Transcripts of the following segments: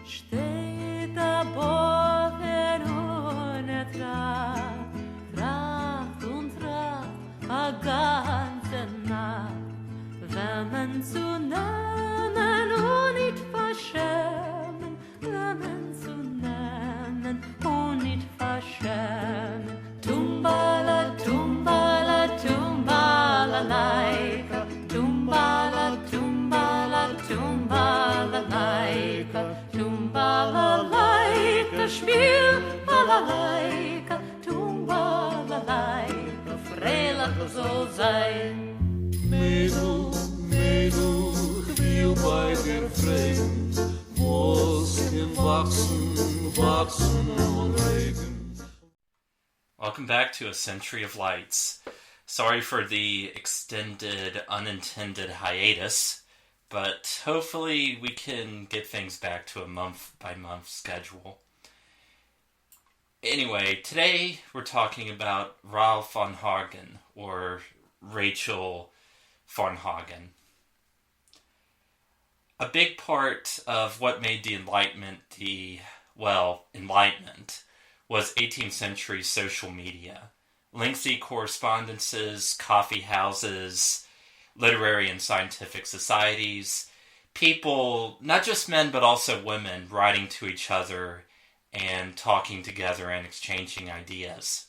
Steht above ohne Tracht und Tracht a ganze Nacht, wenn man zu nehmen und nicht verschämen, wenn man zu nehmen und nicht verschämen. Tumbala, tumbala, tumbala, laika, tumbala, tumbala, tumbala, laika, tumbala, laika, spiel, balalaika, tumbala, laika, fröhlich soll sein. Mädel, Mädel, ich will bei dir fragen, Muskeln wachsen, wachsen und regen. Welcome back to A Century of Lights. Sorry for the extended, unintended hiatus, but hopefully we can get things back to a month-by-month schedule. Anyway, today we're talking about Rahel Varnhagen, or Rahel Varnhagen. A big part of what made the Enlightenment Enlightenment was 18th century social media. Lengthy correspondences, coffee houses, literary and scientific societies, people, not just men but also women, writing to each other and talking together and exchanging ideas.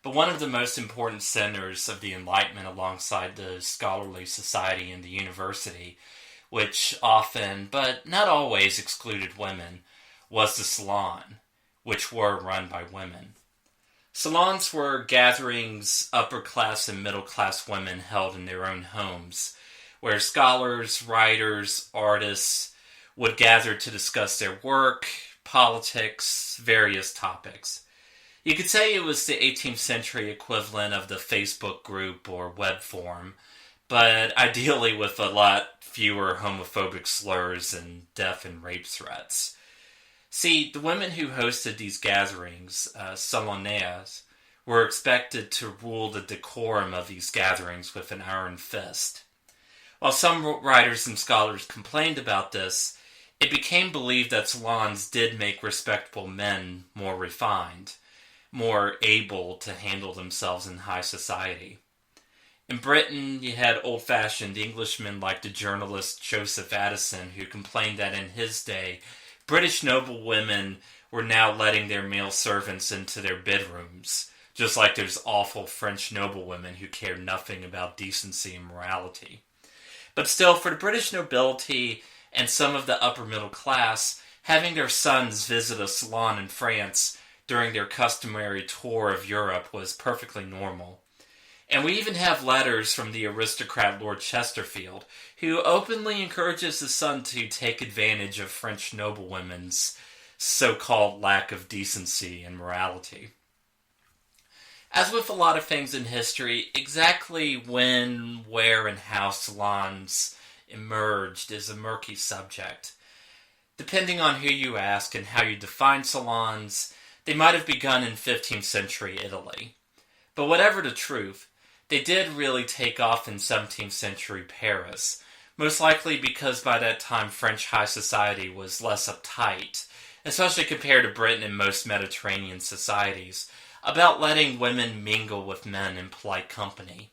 But one of the most important centers of the Enlightenment, alongside the scholarly society and the university, which often, but not always, excluded women, was the salon, which were run by women. Salons were gatherings upper-class and middle-class women held in their own homes, where scholars, writers, artists would gather to discuss their work, politics, various topics. You could say it was the 18th century equivalent of the Facebook group or web forum, but ideally with a lot fewer homophobic slurs and death and rape threats. See, the women who hosted these gatherings, salonaises, were expected to rule the decorum of these gatherings with an iron fist. While some writers and scholars complained about this, it became believed that salons did make respectable men more refined, more able to handle themselves in high society. In Britain, you had old-fashioned Englishmen like the journalist Joseph Addison, who complained that in his day, British noblewomen were now letting their male servants into their bedrooms, just like those awful French noblewomen who cared nothing about decency and morality. But still, for the British nobility and some of the upper middle class, having their sons visit a salon in France during their customary tour of Europe was perfectly normal. And we even have letters from the aristocrat Lord Chesterfield, who openly encourages his son to take advantage of French noblewomen's so-called lack of decency and morality. As with a lot of things in history, exactly when, where, and how salons emerged is a murky subject. Depending on who you ask and how you define salons, they might have begun in 15th century Italy. But whatever the truth, they did really take off in 17th century Paris, most likely because by that time French high society was less uptight, especially compared to Britain and most Mediterranean societies, about letting women mingle with men in polite company.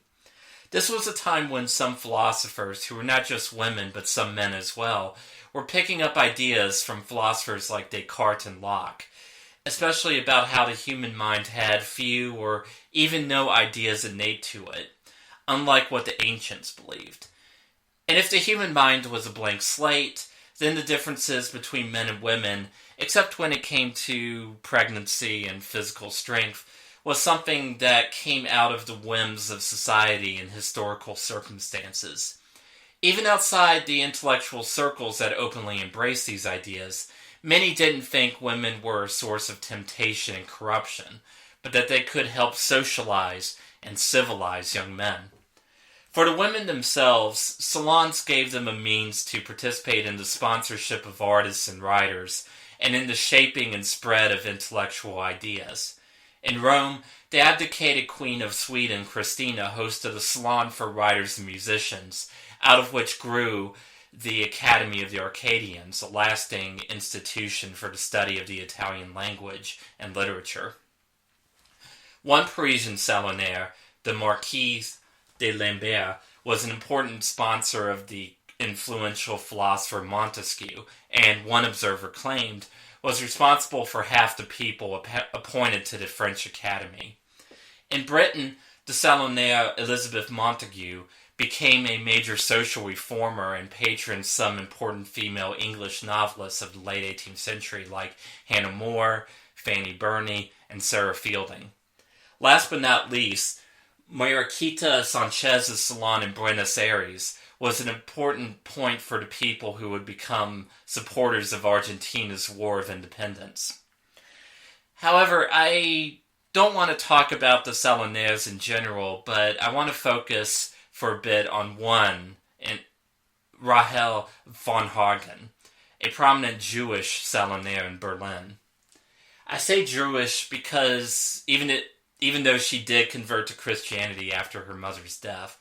This was a time when some philosophers, who were not just women but some men as well, were picking up ideas from philosophers like Descartes and Locke, especially about how the human mind had few or even no ideas innate to it, unlike what the ancients believed. And if the human mind was a blank slate, then the differences between men and women, except when it came to pregnancy and physical strength, was something that came out of the whims of society and historical circumstances. Even outside the intellectual circles that openly embraced these ideas, many didn't think women were a source of temptation and corruption, but that they could help socialize and civilize young men. For the women themselves, salons gave them a means to participate in the sponsorship of artists and writers, and in the shaping and spread of intellectual ideas. In Rome, the abdicated Queen of Sweden, Christina, hosted a salon for writers and musicians, out of which grew the Academy of the Arcadians, a lasting institution for the study of the Italian language and literature. One Parisian salonnaire, the Marquise de Lambert, was an important sponsor of the influential philosopher Montesquieu, and one observer claimed was responsible for half the people appointed to the French Academy. In Britain, the salonnaire Elizabeth Montagu became a major social reformer and patroned some important female English novelists of the late 18th century like Hannah More, Fanny Burney, and Sarah Fielding. Last but not least, Mariquita Sanchez's salon in Buenos Aires was an important point for the people who would become supporters of Argentina's War of Independence. However, I don't want to talk about the salonnaires in general, but I want to focus for a bit on one, Rahel Varnhagen, a prominent Jewish salonnaire in Berlin. I say Jewish because even though she did convert to Christianity after her mother's death,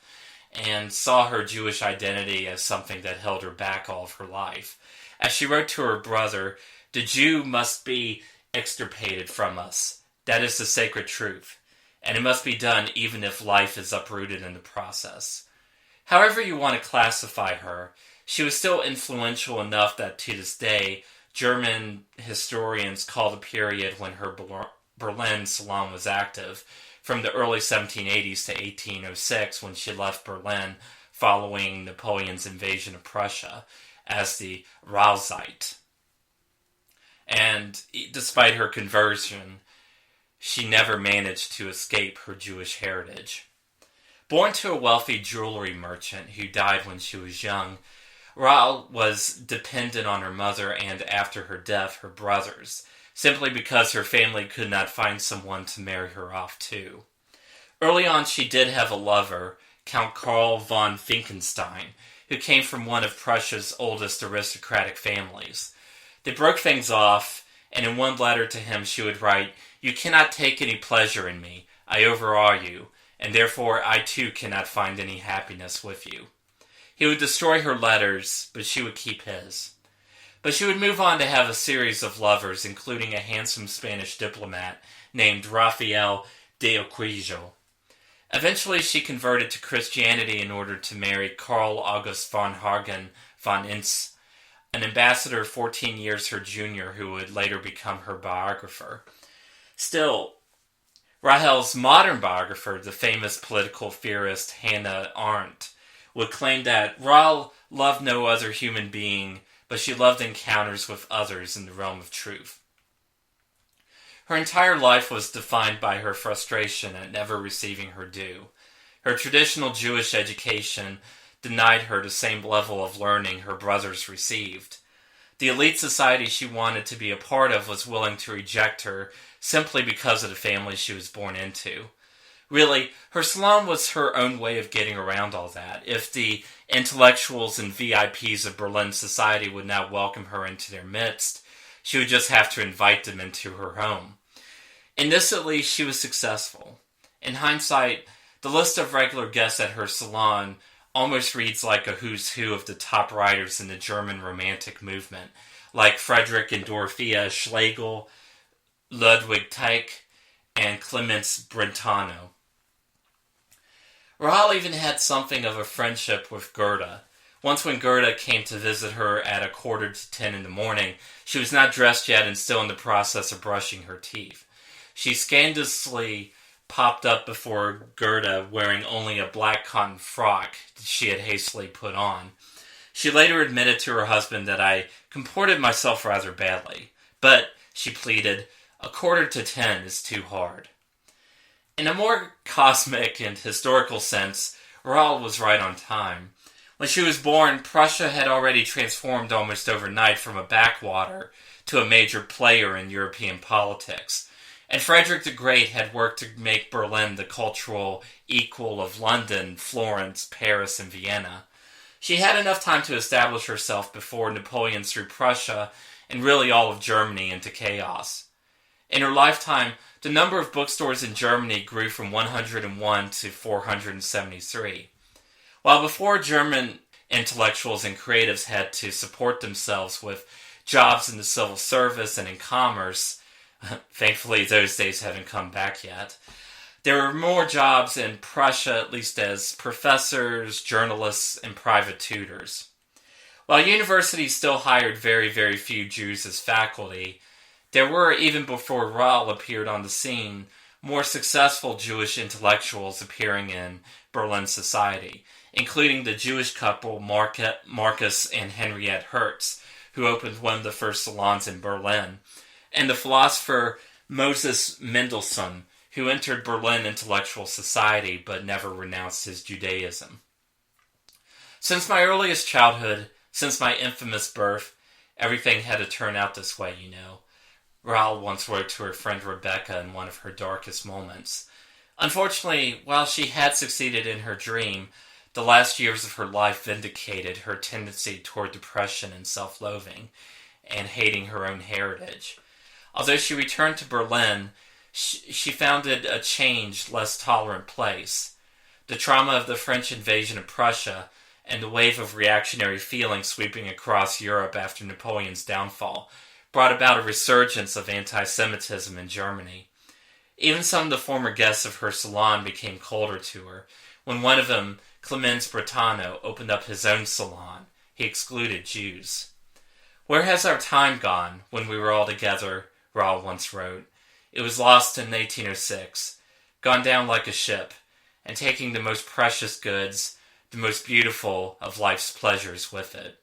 and saw her Jewish identity as something that held her back all of her life, as she wrote to her brother, "The Jew must be extirpated from us. That is the sacred truth, and it must be done even if life is uprooted in the process." However you want to classify her, she was still influential enough that to this day, German historians call the period when her Berlin salon was active, from the early 1780s to 1806, when she left Berlin following Napoleon's invasion of Prussia, as the Rauhzeit. And despite her conversion, she never managed to escape her Jewish heritage. Born to a wealthy jewelry merchant who died when she was young, Rahel was dependent on her mother and, after her death, her brothers, simply because her family could not find someone to marry her off to. Early on, she did have a lover, Count Karl von Finkenstein, who came from one of Prussia's oldest aristocratic families. They broke things off, and in one letter to him she would write, "You cannot take any pleasure in me. I overawe you, and therefore I too cannot find any happiness with you." He would destroy her letters, but she would keep his. But she would move on to have a series of lovers, including a handsome Spanish diplomat named Rafael de Oquijo. Eventually, she converted to Christianity in order to marry Karl August von Hagen von Ince, an ambassador 14 years her junior who would later become her biographer. Still, Rahel's modern biographer, the famous political theorist Hannah Arendt, would claim that Rahel loved no other human being, but she loved encounters with others in the realm of truth. Her entire life was defined by her frustration at never receiving her due. Her traditional Jewish education denied her the same level of learning her brothers received. The elite society she wanted to be a part of was willing to reject her simply because of the family she was born into. Really, her salon was her own way of getting around all that. If the intellectuals and VIPs of Berlin society would not welcome her into their midst, she would just have to invite them into her home. In this, at least, she was successful. In hindsight, the list of regular guests at her salon almost reads like a who's who of the top writers in the German Romantic movement, like Friedrich and Dorothea Schlegel, Ludwig Tieck, and Clemens Brentano. Rahel even had something of a friendship with Goethe. Once when Goethe came to visit her at 9:45 in the morning, she was not dressed yet and still in the process of brushing her teeth. She scandalously popped up before Goethe wearing only a black cotton frock that she had hastily put on. She later admitted to her husband that I comported myself rather badly, but, she pleaded, 9:45 is too hard. In a more cosmic and historical sense, Rahel was right on time. When she was born, Prussia had already transformed almost overnight from a backwater to a major player in European politics. And Frederick the Great had worked to make Berlin the cultural equal of London, Florence, Paris, and Vienna. She had enough time to establish herself before Napoleon threw Prussia and really all of Germany into chaos. In her lifetime, the number of bookstores in Germany grew from 101 to 473. While before German intellectuals and creatives had to support themselves with jobs in the civil service and in commerce. Thankfully, those days haven't come back yet. There were more jobs in Prussia, at least as professors, journalists, and private tutors. While universities still hired very, very few Jews as faculty, there were, even before Rahel appeared on the scene, more successful Jewish intellectuals appearing in Berlin society, including the Jewish couple Marcus and Henriette Hertz, who opened one of the first salons in Berlin, and the philosopher Moses Mendelssohn, who entered Berlin intellectual society but never renounced his Judaism. Since my earliest childhood, since my infamous birth, everything had to turn out this way, you know. Rahel once wrote to her friend Rebecca in one of her darkest moments. Unfortunately, while she had succeeded in her dream, the last years of her life vindicated her tendency toward depression and self-loathing, and hating her own heritage. Although she returned to Berlin, she founded a changed, less tolerant place. The trauma of the French invasion of Prussia and the wave of reactionary feeling sweeping across Europe after Napoleon's downfall brought about a resurgence of anti-Semitism in Germany. Even some of the former guests of her salon became colder to her. When one of them, Clemens Bretano, opened up his own salon, he excluded Jews. "Where has our time gone when we were all together?" Rahel once wrote. "It was lost in 1806, gone down like a ship, and taking the most precious goods, the most beautiful of life's pleasures with it."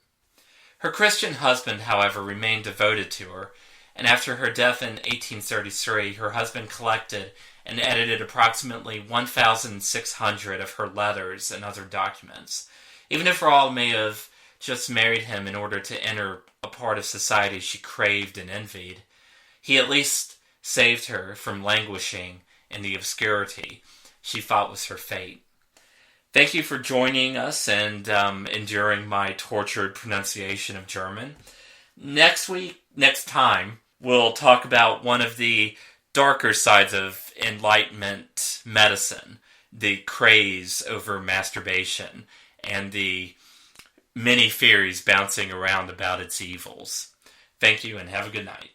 Her Christian husband, however, remained devoted to her, and after her death in 1833, her husband collected and edited approximately 1,600 of her letters and other documents. Even if Rahel may have just married him in order to enter a part of society she craved and envied, he at least saved her from languishing in the obscurity she thought was her fate. Thank you for joining us and enduring my tortured pronunciation of German. Next time, we'll talk about one of the darker sides of Enlightenment medicine, the craze over masturbation, and the many theories bouncing around about its evils. Thank you and have a good night.